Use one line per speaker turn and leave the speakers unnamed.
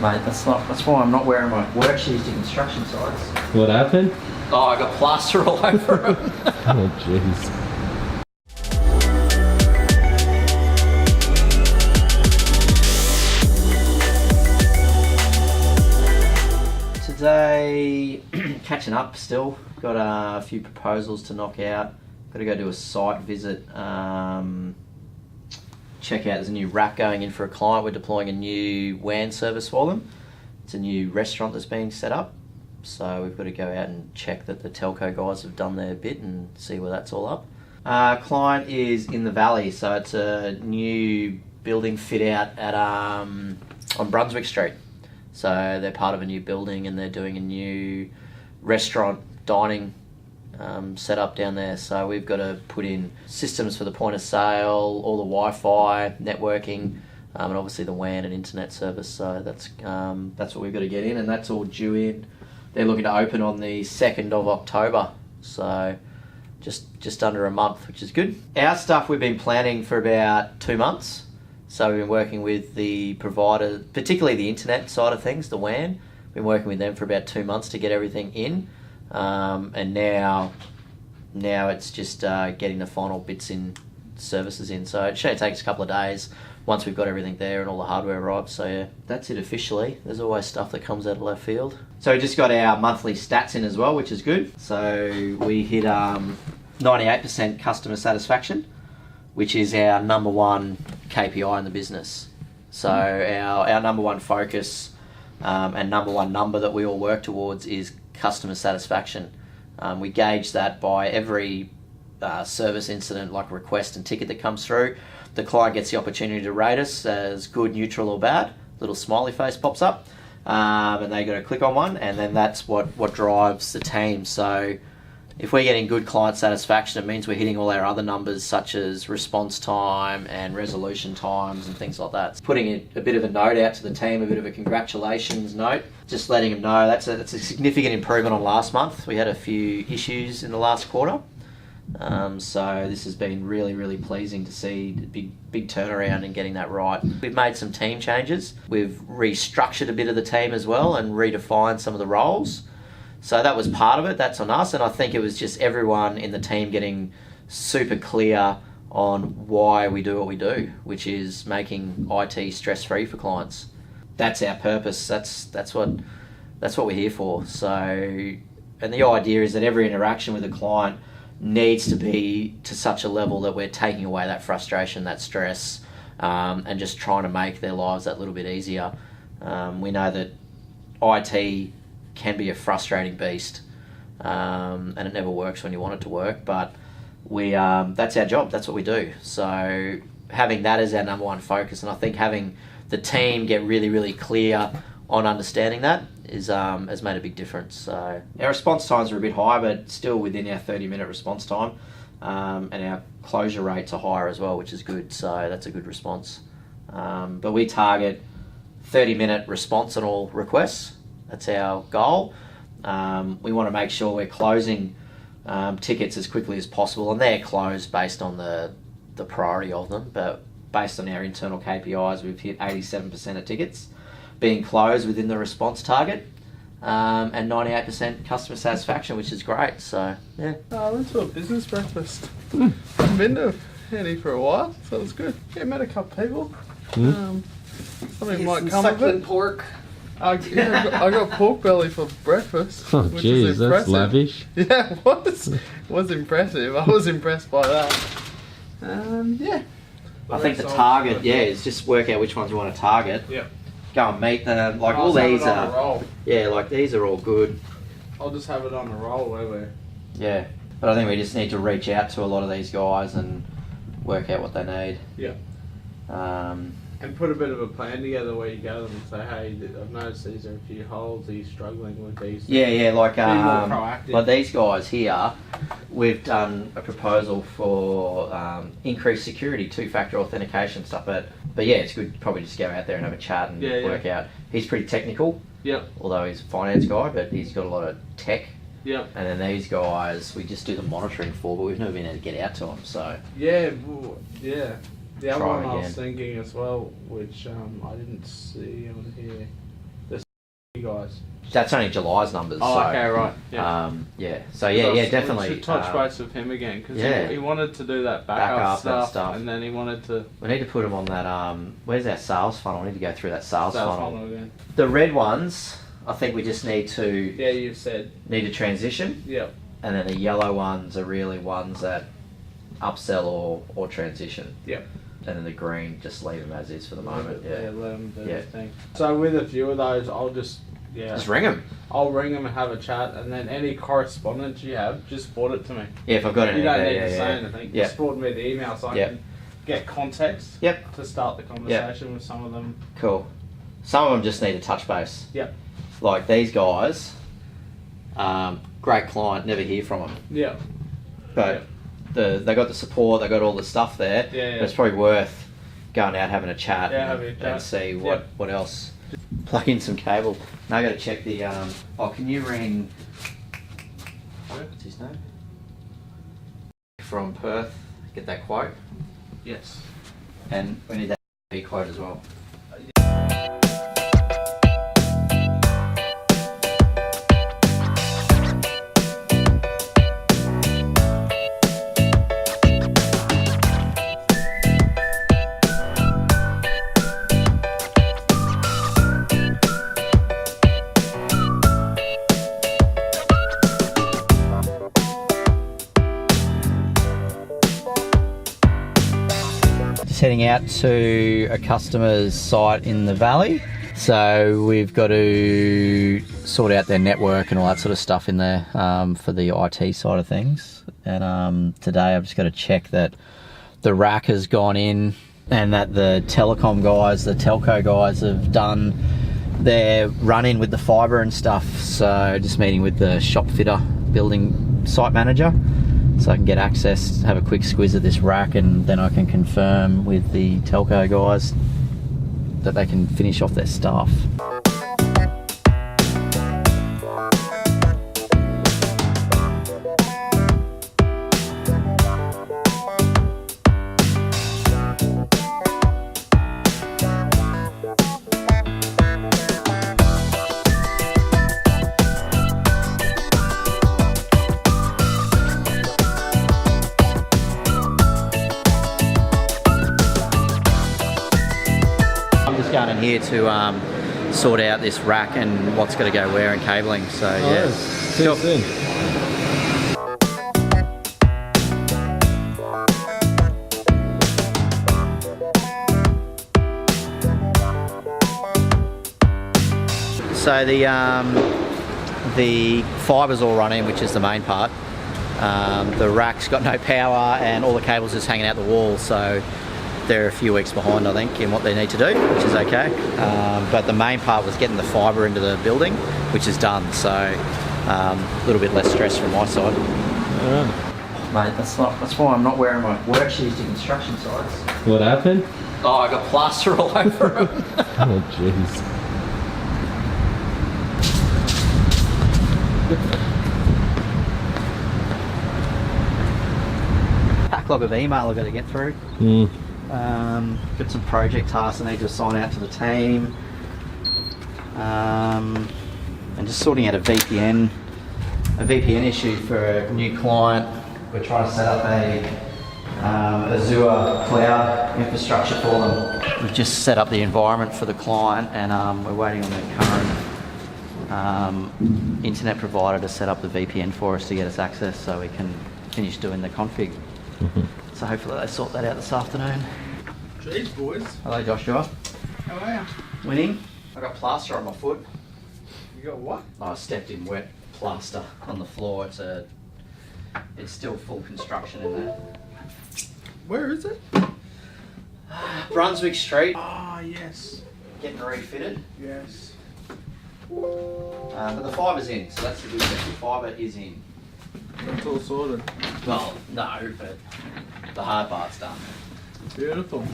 Mate, that's why I'm not wearing my work shoes to construction sites.
What happened?
Oh, I got plaster all over them.
Oh, jeez.
Today, catching up still. Got a few proposals to knock out. Got to go do a site visit. Check out, there's a new rack going in for a client. We're deploying a new WAN service for them. It's a new restaurant that's being set up. So we've got to go out and check that the telco guys have done their bit and see where that's all up. Client is in the Valley, so it's a new building fit out at on Brunswick Street. So they're part of a new building and they're doing a new restaurant dining set up down there. So we've got to put in systems for the point of sale, all the Wi-Fi, networking, and obviously the WAN and internet service. So that's what we've got to get in, and that's all due in. They're looking to open on the 2nd of October. So just under a month, which is good. Our stuff we've been planning for about 2 months. So we've been working with the provider, particularly the internet side of things, the WAN. Been working with them for about 2 months to get everything in. And now it's just getting the final bits in, services in. So it should take us a couple of days once we've got everything there and all the hardware arrived. So yeah, that's it officially. There's always stuff that comes out of left field. So we just got our monthly stats in as well, which is good. So we hit 98% customer satisfaction, which is our number one KPI in the business. So our number one focus and number one number that we all work towards is customer satisfaction. We gauge that by every service incident, like request and ticket that comes through. The client gets the opportunity to rate us as good, neutral or bad. Little smiley face pops up and they got to click on one, and then that's what drives the team. So if we're getting good client satisfaction, it means we're hitting all our other numbers such as response time and resolution times and things like that. Putting a bit of a note out to the team, a bit of a congratulations note, just letting them know that's a significant improvement on last month. We had a few issues in the last quarter. So this has been really, really pleasing to see the big turnaround in getting that right. We've made some team changes. We've restructured a bit of the team as well and redefined some of the roles. So that was part of it, that's on us, and I think it was just everyone in the team getting super clear on why we do what we do, which is making IT stress-free for clients. That's our purpose, that's what we're here for. So, and the idea is that every interaction with a client needs to be to such a level that we're taking away that frustration, that stress, and just trying to make their lives that little bit easier. We know that IT can be a frustrating beast, and it never works when you want it to work, but that's our job, that's what we do. So having that as our number one focus, and I think having the team get really, really clear on understanding that has made a big difference. So our response times are a bit high, but still within our 30-minute response time, and our closure rates are higher as well, which is good. So that's a good response. But we target 30-minute response on all requests. That's our goal. We want to make sure we're closing tickets as quickly as possible, and they're closed based on the priority of them, but based on our internal KPIs, we've hit 87% of tickets being closed within the response target, and 98% customer satisfaction, which is great. So yeah.
I went to a business breakfast. I've been to Handy for a while, so it was good. Yeah, met a couple of people. Something might come of it.
Pork.
I got pork belly for breakfast.
Oh,
which
geez,
is impressive.
that's lavish.
Yeah, it was impressive. I was impressed by that. Yeah.
I think the target, is just work out which ones you want to target.
Yeah.
Go and meet them. Like
I'll
all
have
these
it on a
are,
roll.
yeah, like these are all good.
I'll just have it on a roll where we're...
Yeah, but I think we just need to reach out to a lot of these guys and work out what they need.
Yeah. And put a bit of a plan together where you go to them and say, hey, I've noticed these are a few holes, are you struggling with these?
Yeah, like
be more proactive.
like these guys here, we've done a proposal for increased security, two-factor authentication stuff, but yeah, it's good probably just go out there and have a chat and work out. He's pretty technical, although he's a finance guy, but he's got a lot of tech. And then these guys, we just do the monitoring for, but we've never been able to get out to them, so.
Yeah, well, yeah. The other one I was
again.
thinking as well, which I didn't see on here,
That's only July's numbers.
Oh,
so,
okay, right. Yeah.
Yeah. So yeah, definitely.
We should touch base with him again because
yeah.
he wanted to do that
Backup
stuff, and then he wanted to.
We need to put him on that. Where's our sales funnel? We need to go through that sales funnel
again.
The red ones, I think we just need to.
Yeah, you've said.
Need to transition.
Yep.
And then the yellow ones are really ones that upsell or transition.
Yep.
And then the green, just leave them as is for the moment. Yeah.
Let them do their thing. So with a few of those, I'll just
ring them.
I'll ring them and have a chat, and then any correspondence you have, just forward it to me.
Yeah, if I've got anything.
You don't need to say anything.
Yeah.
Just forward me the email so I can get context.
Yep.
To start the conversation with some of them.
Cool. Some of them just need a touch base.
Yep.
Like these guys, great client, never hear from them.
Yeah.
But they got the support, they got all the stuff there.
Yeah.
But it's probably worth going out, having a chat, and see what else. Plug in some cable. Now I got to check the. Can you ring? What's his name? From Perth, get that quote.
Yes.
And we need that quote as well. Heading out to a customer's site in the valley, so we've got to sort out their network and all that sort of stuff in there for the IT side of things. And today I've just got to check that the rack has gone in and that the telecom guys, the telco guys, have done their run-in with the fibre and stuff. So just meeting with the shop fitter, building site manager, so I can get access, have a quick squiz of this rack, and then I can confirm with the telco guys that they can finish off their stuff. Going in here to sort out this rack and what's got to go where and cabling. So yeah,
see you soon.
So the fiber's all running, which is the main part. The rack's got no power and all the cables just hanging out the wall. So they're a few weeks behind, I think, in what they need to do, which is okay. But the main part was getting the fibre into the building, which is done. So a little bit less stress from my side. Mate, that's why I'm not wearing my work shoes to construction sites.
What happened?
Oh, I got plaster all over them.
Oh, jeez.
Backlog of email I've got to get through. Got some project tasks I need to assign out to the team, and just sorting out a VPN issue for a new client. We're trying to set up a Azure cloud infrastructure for them. We've just set up the environment for the client, and we're waiting on their current internet provider to set up the VPN for us to get us access so we can finish doing the config. So hopefully they sort that out this afternoon.
Jeez, boys.
Hello, Joshua.
How are you?
Winning. I got plaster on my foot.
You got what?
I stepped in wet plaster on the floor. It's still full construction in there.
Where is it?
Brunswick Street.
Ah, yes.
Getting refitted.
Yes.
But the fiber's in, so that's the good thing. The fibre is in.
It's all sorted.
Well, no, but the hard part's done.
Beautiful.